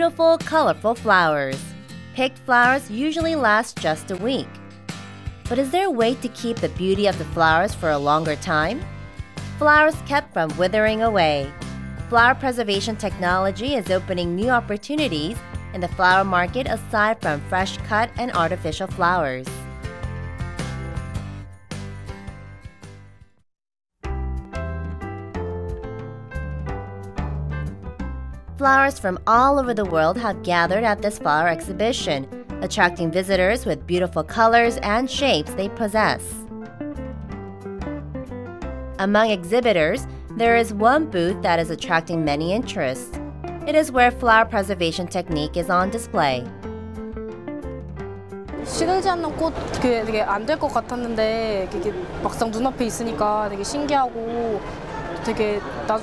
beautiful, colorful flowers. Picked flowers usually last just a week. But is there a way to keep the beauty of the flowers for a longer time? Flowers kept from withering away. Flower preservation technology is opening new opportunities in the flower market aside from fresh cut and artificial flowers. Flowers from all over the world have gathered at this flower exhibition, attracting visitors with beautiful colors and shapes they possess. Among exhibitors, there is one booth that is attracting many interests. It is where flower preservation technique is on display. 시들지 않는 꽃 되게 안 될 것 같았는데 이게 막상 눈앞에 있으니까 되게 신기하고 되게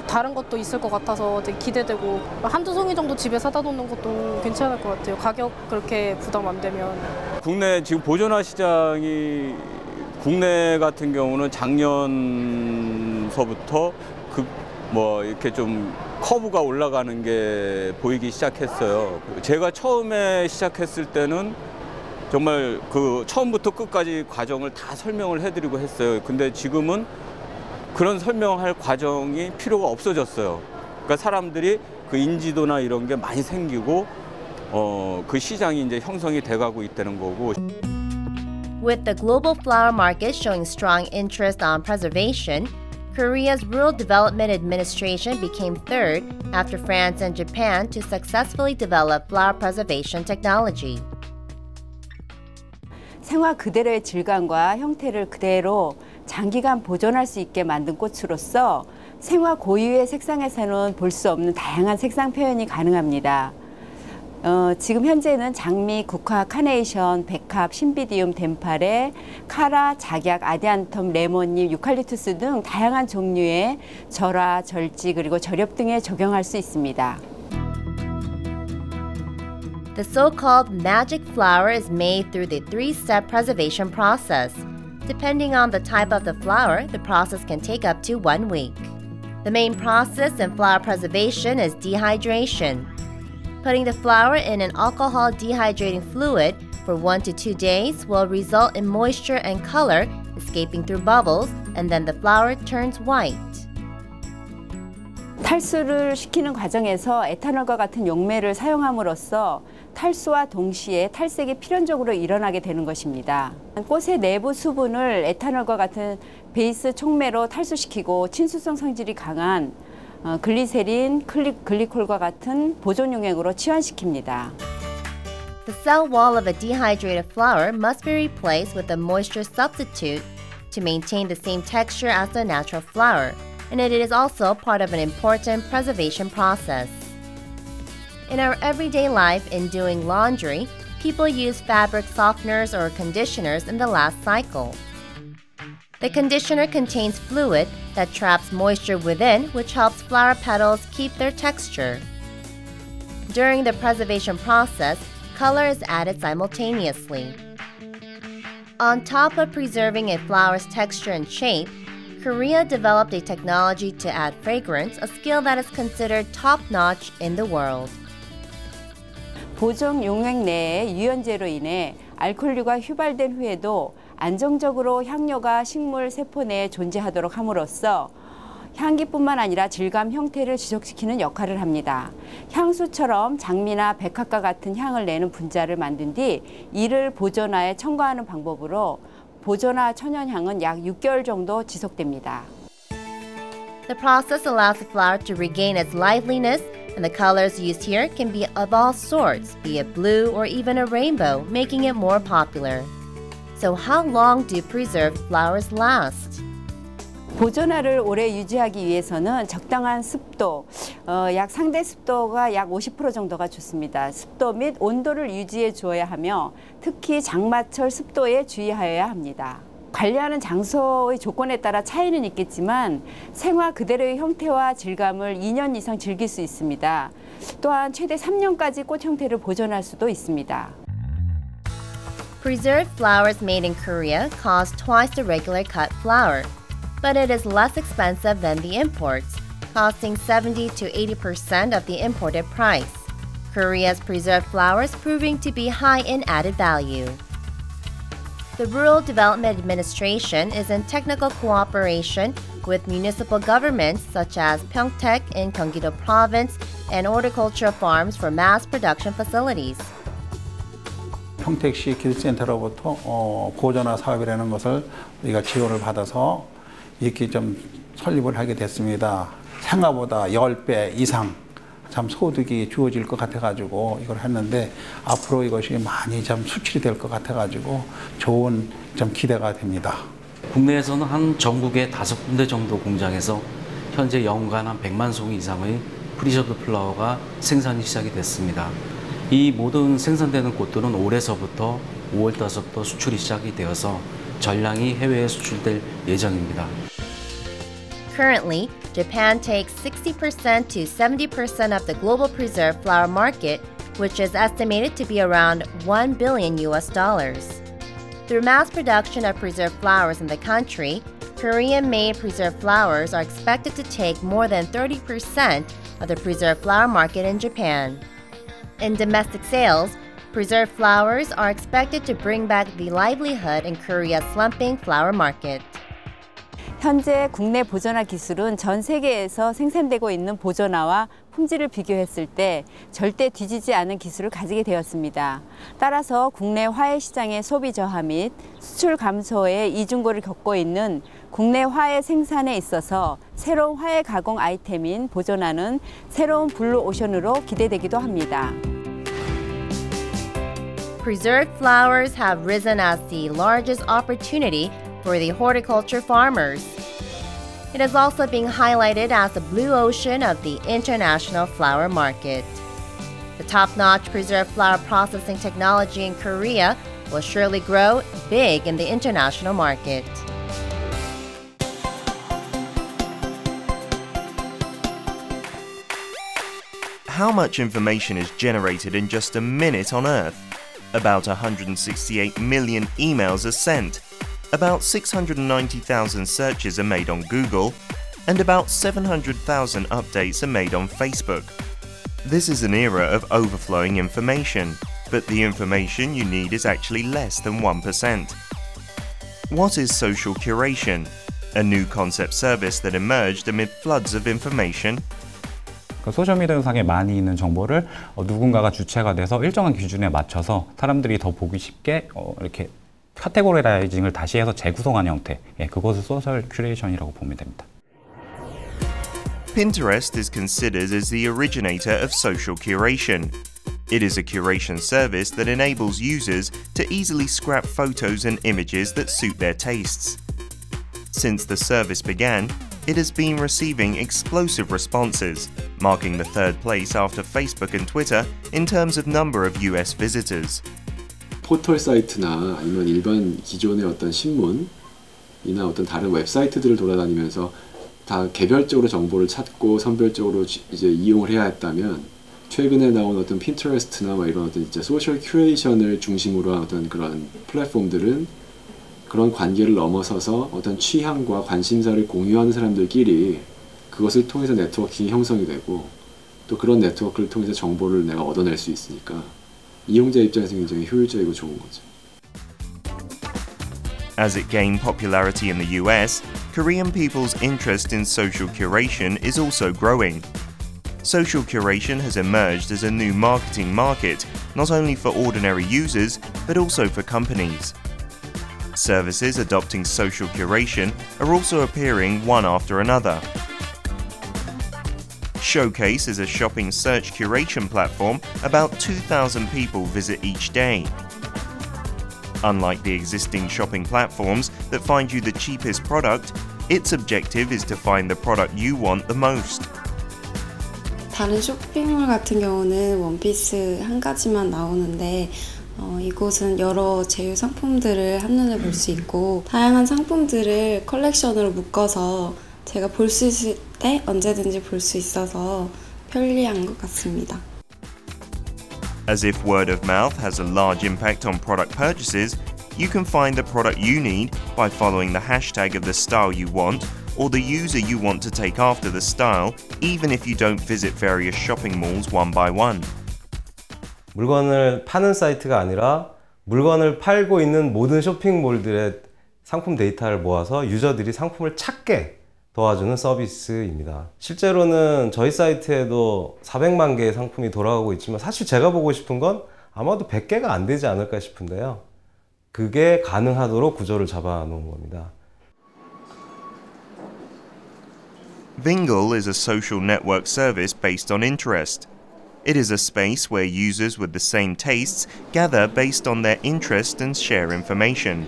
다른 것도 있을 것 같아서 되게 기대되고 한두 송이 정도 집에 사다 놓는 것도 괜찮을 것 같아요. 가격 그렇게 부담 안 되면. 국내 지금 보존화 시장이 국내 같은 경우는 작년서부터 이렇게 좀 커브가 올라가는 게 보이기 시작했어요. 제가 처음에 시작했을 때는 정말 처음부터 끝까지 과정을 다 설명을 해드리고 했어요. 근데 지금은 그런 설명할 과정이 필요가 없어졌어요. 그러니까 사람들이 그 인지도나 이런 게 많이 생기고 그 시장이 이제 형성이 돼가고 있다는 거고. With the global flower market showing strong interest on preservation, Korea's Rural Development Administration became third after France and Japan to successfully develop flower preservation technology. 생화 그대로의 질감과 형태를 그대로 장기간 보존할 수 있게 만든 꽃으로서 생화 고유의 색상에서는 볼 수 없는 다양한 색상 표현이 가능합니다. 지금 현재는 장미, 국화, 카네이션, 백합, 신비디움, 덴파레, 카라, 작약, 아디안텀, 레몬잎, 유칼립투스 등 다양한 종류의 절화, 절지 그리고 절엽 등에 적용할 수 있습니다. The so-called magic flower is made through the three-step preservation process. Depending on the type of the flower, the process can take up to 1 week. The main process in flower preservation is dehydration. Putting the flower in an alcohol dehydrating fluid for 1 to 2 days will result in moisture and color escaping through bubbles, and then the flower turns white. 탈수를 시키는 과정에서 에탄올과 같은 용매를 사용함으로써 탈수와 동시에 탈색이 필연적으로 일어나게 되는 것입니다. 꽃의 내부 수분을 에탄올과 같은 베이스 촉매로 탈수시키고 친수성 성질이 강한 글리세린, 글리콜과 같은 보존 용액으로 치환시킵니다. The cell wall of a dehydrated flower must be replaced with a moisture substitute to maintain the same texture as the natural flower, and it is also part of an important preservation process. In our everyday life in doing laundry, people use fabric softeners or conditioners in the last cycle. The conditioner contains fluid that traps moisture within, which helps flower petals keep their texture. During the preservation process, color is added simultaneously. On top of preserving a flower's texture and shape, Korea developed a technology to add fragrance, a skill that is considered top-notch in the world. 보존 용액 내의 유연제로 인해 알코올류가 휘발된 후에도 안정적으로 향료가 식물 세포 내에 존재하도록 함으로써 향기뿐만 아니라 질감, 형태를 지속시키는 역할을 합니다. 향수처럼 장미나 백합과 같은 향을 내는 분자를 만든 뒤 이를 보존화에 첨가하는 방법으로 보존화 천연향은 약 6개월 정도 지속됩니다. The process allows the flower to regain its liveliness, and the colors used here can be of all sorts, be it blue or even a rainbow, making it more popular. So how long do preserved flowers last? 보존화를 오래 유지하기 위해서는 적당한 습도, 약 상대 습도가 약 50% 정도가 좋습니다. 습도 및 온도를 유지해 주어야 하며 특히 장마철 습도에 주의하여야 합니다. 관리하는 장소의 조건에 따라 차이는 있겠지만 생화 그대로의 형태와 질감을 2년 이상 즐길 수 있습니다. 또한 최대 3년까지 꽃 형태를 보존할 수도 있습니다. Preserved flowers made in Korea cost twice the regular cut flower, but it is less expensive than the imports, costing 70 to 80% of the imported price. Korea's preserved flowers proving to be high in added value. The Rural Development Administration is in technical cooperation with municipal governments such as Pyeongtaek in Gyeonggi-do Province and horticultural farms for mass production facilities. 평택시 기술센터로부터 보존화 사업이라는 것을 우리가 지원을 받아서 이렇게 좀 설립을 하게 됐습니다. 생각보다 10배 이상 참 소득이 주어질 것 같아가지고 이걸 했는데 앞으로 이것이 많이 좀 수출이 될 것 같아가지고 좋은 좀 기대가 됩니다. 국내에서는 한 전국에 5군데 정도 공장에서 현재 연간 한 100만 송 이상의 프리저드 플라워가 생산이 시작이 됐습니다. 이 모든 생산되는 곳들은 올해서부터 5월 달서부터 수출이 시작이 되어서 전량이 해외에 수출될 예정입니다. Currently, Japan takes 60% to 70% of the global preserved flower market, which is estimated to be around $1 billion. Through mass production of preserved flowers in the country, Korean-made preserved flowers are expected to take more than 30% of the preserved flower market in Japan. In domestic sales, preserved flowers are expected to bring back the livelihood in Korea's slumping flower market. 현재 국내 보존화 기술은 전 세계에서 생산되고 있는 보존화와 품질을 비교했을 때 절대 뒤지지 않은 기술을 가지게 되었습니다. 따라서 국내 화훼 시장의 소비 저하 및 수출 감소의 이중고를 겪고 있는 국내 화훼 생산에 있어서 새로운 화훼 가공 아이템인 보존화는 새로운 블루 오션으로 기대되기도 합니다. Preserved flowers have risen as the largest opportunity for the horticulture farmers. It is also being highlighted as the blue ocean of the international flower market. The top-notch preserved flower processing technology in Korea will surely grow big in the international market. How much information is generated in just a minute on Earth? About 168 million emails are sent. About 690,000 searches are made on Google, and about 700,000 updates are made on Facebook. This is an era of overflowing information, but the information you need is actually less than 1%. What is social curation? A new concept service that emerged amid floods of information. 소셜미디어상에 많이 있는 정보를 누군가가 주체가 돼서 일정한 기준에 맞춰서 사람들이 더 보기 쉽게 이렇게 카테고라이징을 다시 해서 재구성한 형태, 그것을 소셜 큐레이션이라고 보면 됩니다. Pinterest is considered as the originator of social curation. It is a curation service that enables users to easily scrap photos and images that suit their tastes. Since the service began, it has been receiving explosive responses, marking the third place after Facebook and Twitter in terms of number of US visitors. 포털 사이트나 아니면 일반 기존의 어떤 신문이나 어떤 다른 웹사이트들을 돌아다니면서 다 개별적으로 정보를 찾고 선별적으로 이제 이용을 해야 했다면 최근에 나온 어떤 핀터레스트나 이런 어떤 진짜 소셜 큐레이션을 중심으로 한 어떤 그런 플랫폼들은 그런 관계를 넘어서서 어떤 취향과 관심사를 공유하는 사람들끼리 그것을 통해서 네트워킹이 형성이 되고 또 그런 네트워크를 통해서 정보를 내가 얻어낼 수 있으니까 이용자 입장에서 굉장히 효율적이고 좋은 거죠. As it gained popularity in the US, Korean people's interest in social curation is also growing. Social curation has emerged as a new marketing market, not only for ordinary users, but also for companies. Services adopting social curation are also appearing one after another. Showcase is a shopping search curation platform about 2,000 people visit each day. Unlike the existing shopping platforms that find you the cheapest product, its objective is to find the product you want the most. 다른 쇼핑몰 같은 경우는 원피스 한 가지만 나오는데 이곳은 여러 제휴 상품들을 한눈에 볼 수 있고 다양한 상품들을 컬렉션으로 묶어서 제가 볼 수 있을 때 언제든지 볼 수 있어서 편리한 것 같습니다. As if word of mouth has a large impact on product purchases, you can find the product you need by following the hashtag of the style you want or the user you want to take after the style, even if you don't visit various shopping malls one by one. 물건을 파는 사이트가 아니라 물건을 팔고 있는 모든 쇼핑몰들의 상품 데이터를 모아서 유저들이 상품을 찾게 도와주는 서비스입니다. 실제로는 저희 사이트에도 400만 개의 상품이 돌아가고 있지만 사실 제가 보고 싶은 건 아마도 100개가 안 되지 않을까 싶은데요. 그게 가능하도록 구조를 잡아놓은 겁니다. Vingle is a social network service based on interest. It is a space where users with the same tastes gather based on their interest and share information.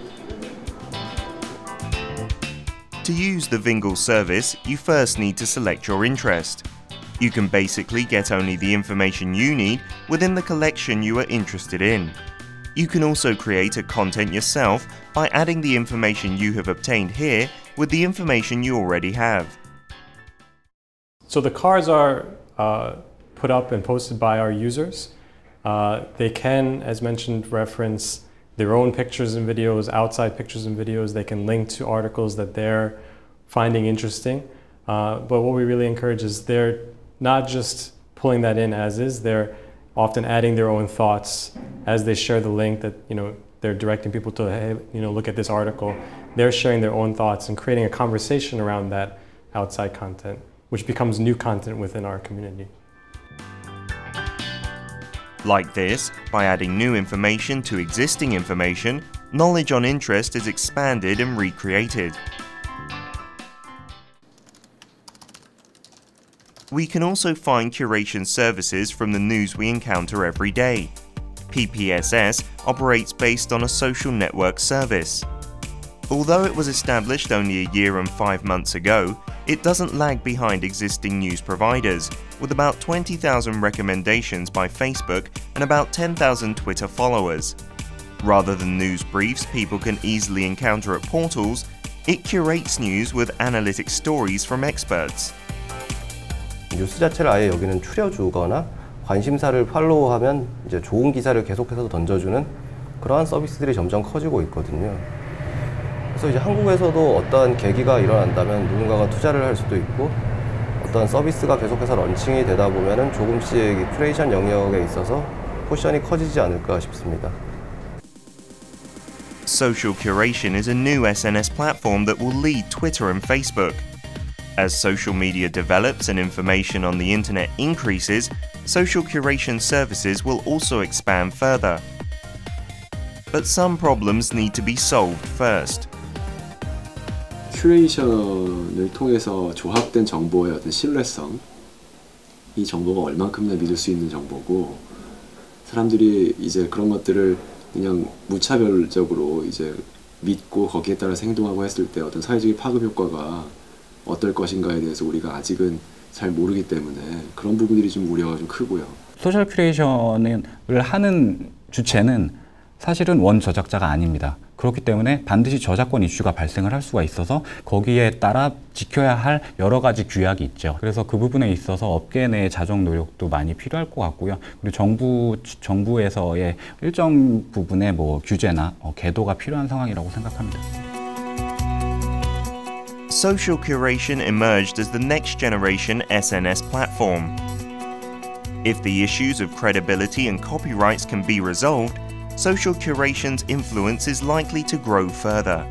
To use the Vingle service, you first need to select your interest. You can basically get only the information you need within the collection you are interested in. You can also create a content yourself by adding the information you have obtained here with the information you already have. So the cards are put up and posted by our users. They can, as mentioned, reference their own pictures and videos, outside pictures and videos. They can link to articles that they're finding interesting. But what we really encourage is they're not just pulling that in as is, they're often adding their own thoughts as they share the link that, they're directing people to, hey, look at this article. They're sharing their own thoughts and creating a conversation around that outside content, which becomes new content within our community. Like this, by adding new information to existing information, knowledge on interest is expanded and recreated. We can also find curation services from the news we encounter every day. PPSS operates based on a social network service. Although it was established only a year and 5 months ago, it doesn't lag behind existing news providers, with about 20,000 recommendations by Facebook and about 10,000 Twitter followers. Rather than news briefs people can easily encounter at portals, it curates news with analytic stories from experts. 뉴스 자체를 아예 여기는 추려주거나 관심사를 팔로우하면 이제 좋은 기사를 계속해서 던져주는 그러한 서비스들이 점점 커지고 있거든요. 그래서 이제 한국에서도 어떠한 계기가 일어난다면 누군가가 투자를 할 수도 있고 어떤 서비스가 계속해서 런칭이 되다 보면은 조금씩 큐레이션 영역에 있어서 포션이 커지지 않을까 싶습니다. Social curation is a new SNS platform that will lead Twitter and Facebook. As social media develops and information on the internet increases, social curation services will also expand further. But some problems need to be solved first. 큐레이션을 통해서 조합된 정보의 어떤 신뢰성, 이 정보가 얼만큼이나 믿을 수 있는 정보고, 사람들이 이제 그런 것들을 그냥 무차별적으로 이제 믿고 거기에 따라서 행동하고 했을 때 어떤 사회적인 파급 효과가 어떨 것인가에 대해서 우리가 아직은 잘 모르기 때문에 그런 부분들이 좀 우려가 좀 크고요. 소셜 큐레이션을 하는 주체는 사실은 원 저작자가 아닙니다. 그렇기 때문에 반드시 저작권 이슈가 발생을 할 수가 있어서 거기에 따라 지켜야 할 여러 가지 규약이 있죠. 그래서 그 부분에 있어서 업계 내의 자정 노력도 많이 필요할 것 같고요. 그리고 정부에서의 일정 부분의 규제나 계도가 필요한 상황이라고 생각합니다. Social curation emerged as the next generation SNS platform. If the issues of credibility and copyrights can be resolved, social curation's influence is likely to grow further.